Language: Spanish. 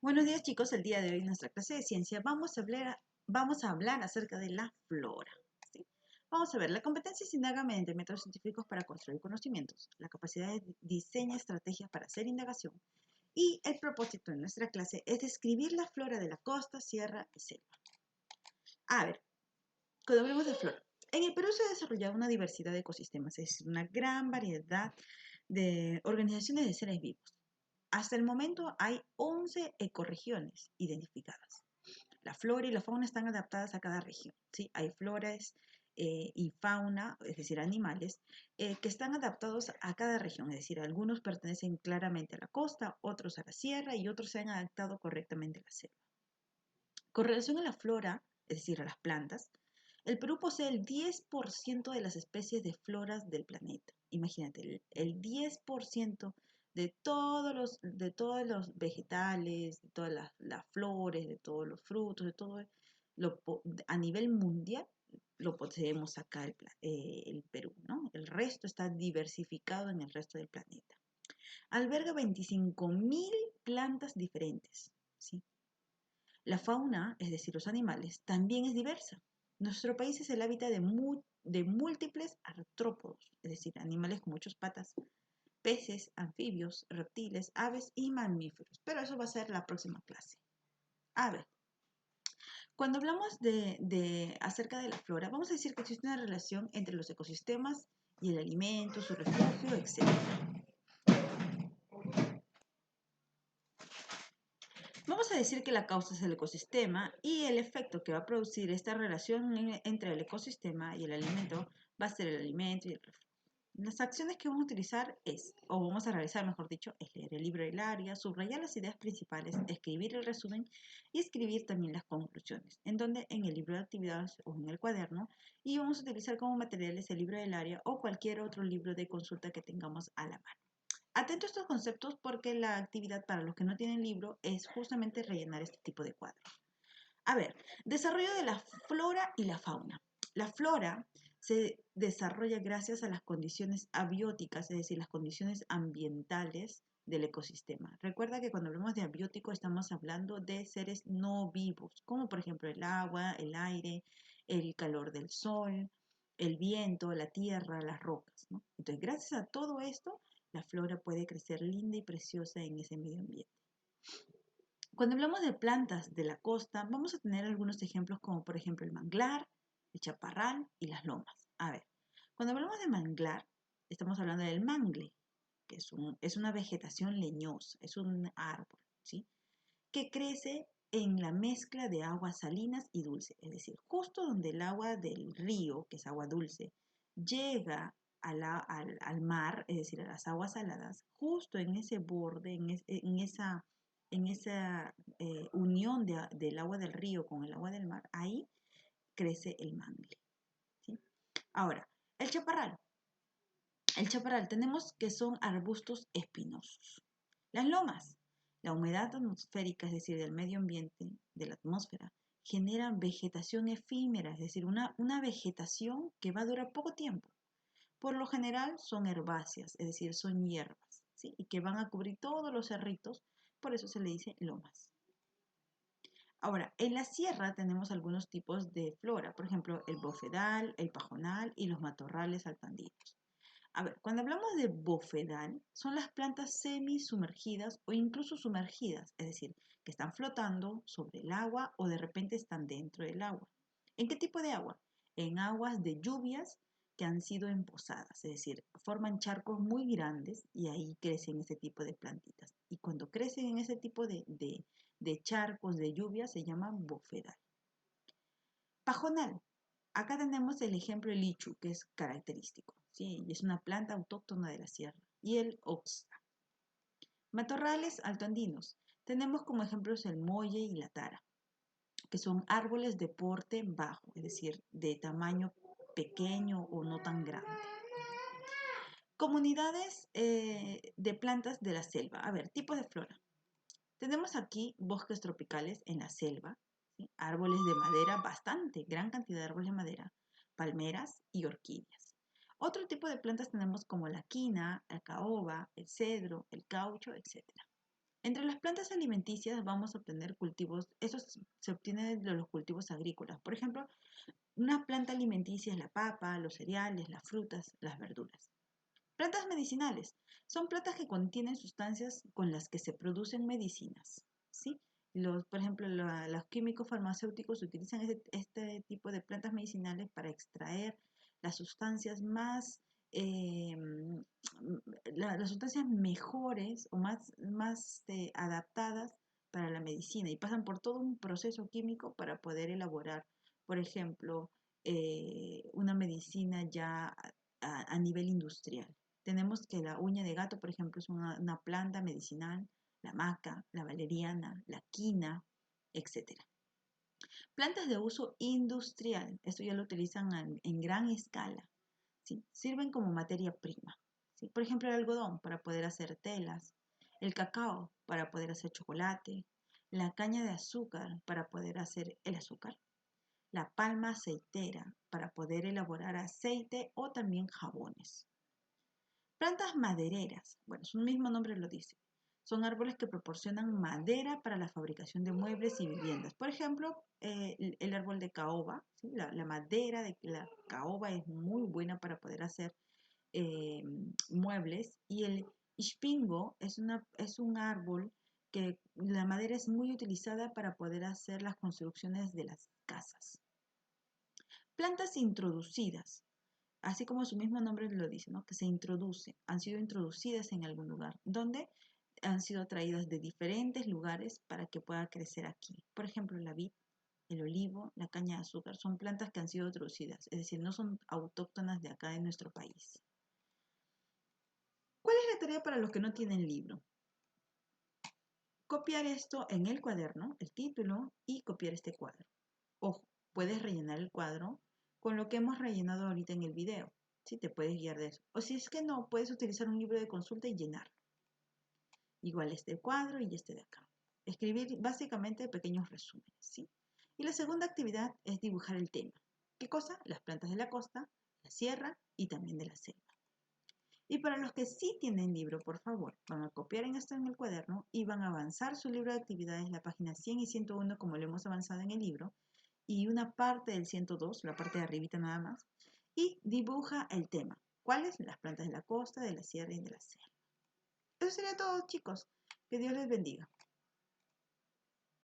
Buenos días chicos, el día de hoy en nuestra clase de ciencia vamos a hablar acerca de la flora. ¿Sí? Vamos a ver, la competencia se indaga mediante métodos científicos para construir conocimientos, la capacidad de diseño estrategias para hacer indagación y el propósito de nuestra clase es describir la flora de la costa, sierra y selva. A ver, cuando hablamos de flora, en el Perú se ha desarrollado una diversidad de ecosistemas, es decir, una gran variedad de organizaciones de seres vivos. Hasta el momento hay 11 ecorregiones identificadas. La flora y la fauna están adaptadas a cada región. ¿Sí? Hay floras y fauna, es decir, animales, que están adaptados a cada región. Es decir, algunos pertenecen claramente a la costa, otros a la sierra y otros se han adaptado correctamente a la selva. Con relación a la flora, es decir, a las plantas, el Perú posee el 10% de las especies de floras del planeta. Imagínate, el 10% de todos los vegetales, de todas las flores, de todos los frutos, de todo a nivel mundial lo poseemos acá el Perú, ¿no? El resto está diversificado en el resto del planeta. Alberga 25.000 plantas diferentes, ¿sí? La fauna, es decir, los animales, también es diversa. Nuestro país es el hábitat de múltiples artrópodos, es decir, animales con muchas patas, peces, anfibios, reptiles, aves y mamíferos. Pero eso va a ser la próxima clase. A ver, cuando hablamos acerca de la flora, vamos a decir que existe una relación entre los ecosistemas y el alimento, su refugio, etc. Vamos a decir que la causa es el ecosistema y el efecto que va a producir esta relación entre el ecosistema y el alimento va a ser el alimento y el refugio. Las acciones que vamos a utilizar o vamos a realizar, mejor dicho, es leer el libro del área, subrayar las ideas principales, escribir el resumen y escribir también las conclusiones, en donde en el libro de actividades o en el cuaderno, y vamos a utilizar como materiales el libro del área o cualquier otro libro de consulta que tengamos a la mano. Atento a estos conceptos porque la actividad para los que no tienen libro es justamente rellenar este tipo de cuadros. A ver, desarrollo de la flora y la fauna. La flora se desarrolla gracias a las condiciones abióticas, es decir, las condiciones ambientales del ecosistema. Recuerda que cuando hablamos de abiótico estamos hablando de seres no vivos, como por ejemplo el agua, el aire, el calor del sol, el viento, la tierra, las rocas, ¿no? Entonces, gracias a todo esto, la flora puede crecer linda y preciosa en ese medio ambiente. Cuando hablamos de plantas de la costa, vamos a tener algunos ejemplos como por ejemplo el manglar, el chaparral y las lomas. A ver, cuando hablamos de manglar, estamos hablando del mangle, que es una vegetación leñosa, es un árbol, ¿sí? Que crece en la mezcla de aguas salinas y dulces, es decir, justo donde el agua del río, que es agua dulce, llega al mar, es decir, a las aguas saladas, justo en ese borde, en esa unión del agua del río con el agua del mar, ahí crece el mangle. ¿Sí? Ahora, el chaparral. El chaparral tenemos que son arbustos espinosos. Las lomas, la humedad atmosférica, es decir, del medio ambiente, de la atmósfera, genera vegetación efímera, es decir, una vegetación que va a durar poco tiempo. Por lo general son herbáceas, es decir, son hierbas, ¿sí? Y que van a cubrir todos los cerritos, por eso se le dice lomas. Ahora, en la sierra tenemos algunos tipos de flora, por ejemplo, el bofedal, el pajonal y los matorrales altandinos. A ver, cuando hablamos de bofedal, son las plantas semi-sumergidas o incluso sumergidas, es decir, que están flotando sobre el agua o de repente están dentro del agua. ¿En qué tipo de agua? En aguas de lluvias que han sido empozadas, es decir, forman charcos muy grandes y ahí crecen ese tipo de plantitas. Y cuando crecen en ese tipo de charcos de lluvia se llaman bofedal. Pajonal. Acá tenemos el ejemplo del lichu, que es característico, ¿sí? Y es una planta autóctona de la sierra. Y el oxa. Matorrales altoandinos. Tenemos como ejemplos el molle y la tara, que son árboles de porte bajo, es decir, de tamaño pequeño o no tan grande. Comunidades de plantas de la selva. A ver, tipos de flora. Tenemos aquí bosques tropicales en la selva, ¿sí? Árboles de madera, bastante, gran cantidad de árboles de madera, palmeras y orquídeas. Otro tipo de plantas tenemos como la quina, la caoba, el cedro, el caucho, etc. Entre las plantas alimenticias vamos a obtener cultivos, eso se obtiene de los cultivos agrícolas. Por ejemplo, una planta alimenticia es la papa, los cereales, las frutas, las verduras. Plantas medicinales son plantas que contienen sustancias con las que se producen medicinas, ¿sí? Por ejemplo, los químicos farmacéuticos utilizan este tipo de plantas medicinales para extraer las sustancias más, eh, las sustancias mejores o más adaptadas para la medicina y pasan por todo un proceso químico para poder elaborar, por ejemplo, una medicina ya a nivel industrial. Tenemos que la uña de gato, por ejemplo, es una planta medicinal, la maca, la valeriana, la quina, etc. Plantas de uso industrial, esto ya lo utilizan en gran escala, ¿sí? Sirven como materia prima, ¿sí? Por ejemplo, el algodón para poder hacer telas, el cacao para poder hacer chocolate, la caña de azúcar para poder hacer el azúcar, la palma aceitera para poder elaborar aceite o también jabones. Plantas madereras, bueno, su mismo nombre lo dice. Son árboles que proporcionan madera para la fabricación de muebles y viviendas. Por ejemplo, el árbol de caoba, ¿sí? La madera de la caoba es muy buena para poder hacer muebles. Y el ispingo es un árbol que la madera es muy utilizada para poder hacer las construcciones de las casas. Plantas introducidas, así como su mismo nombre lo dice, ¿no? Que se introduce, han sido introducidas en algún lugar, donde han sido traídas de diferentes lugares para que pueda crecer aquí. Por ejemplo, la vid, el olivo, la caña de azúcar, son plantas que han sido introducidas, es decir, no son autóctonas de acá de nuestro país. ¿Cuál es la tarea para los que no tienen libro? Copiar esto en el cuaderno, el título, y copiar este cuadro. Ojo, puedes rellenar el cuadro con lo que hemos rellenado ahorita en el video. ¿Sí? Te puedes guiar de eso. O si es que no, puedes utilizar un libro de consulta y llenarlo. Igual este cuadro y este de acá. Escribir básicamente pequeños resúmenes, ¿sí? Y la segunda actividad es dibujar el tema. ¿Qué cosa? Las plantas de la costa, la sierra y también de la selva. Y para los que sí tienen libro, por favor, van a copiar en esto en el cuaderno y van a avanzar su libro de actividades, la página 100 y 101 como lo hemos avanzado en el libro, y una parte del 102, la parte de arribita nada más, y dibuja el tema. ¿Cuáles? Las plantas de la costa, de la sierra y de la selva. Eso sería todo, chicos. Que Dios les bendiga.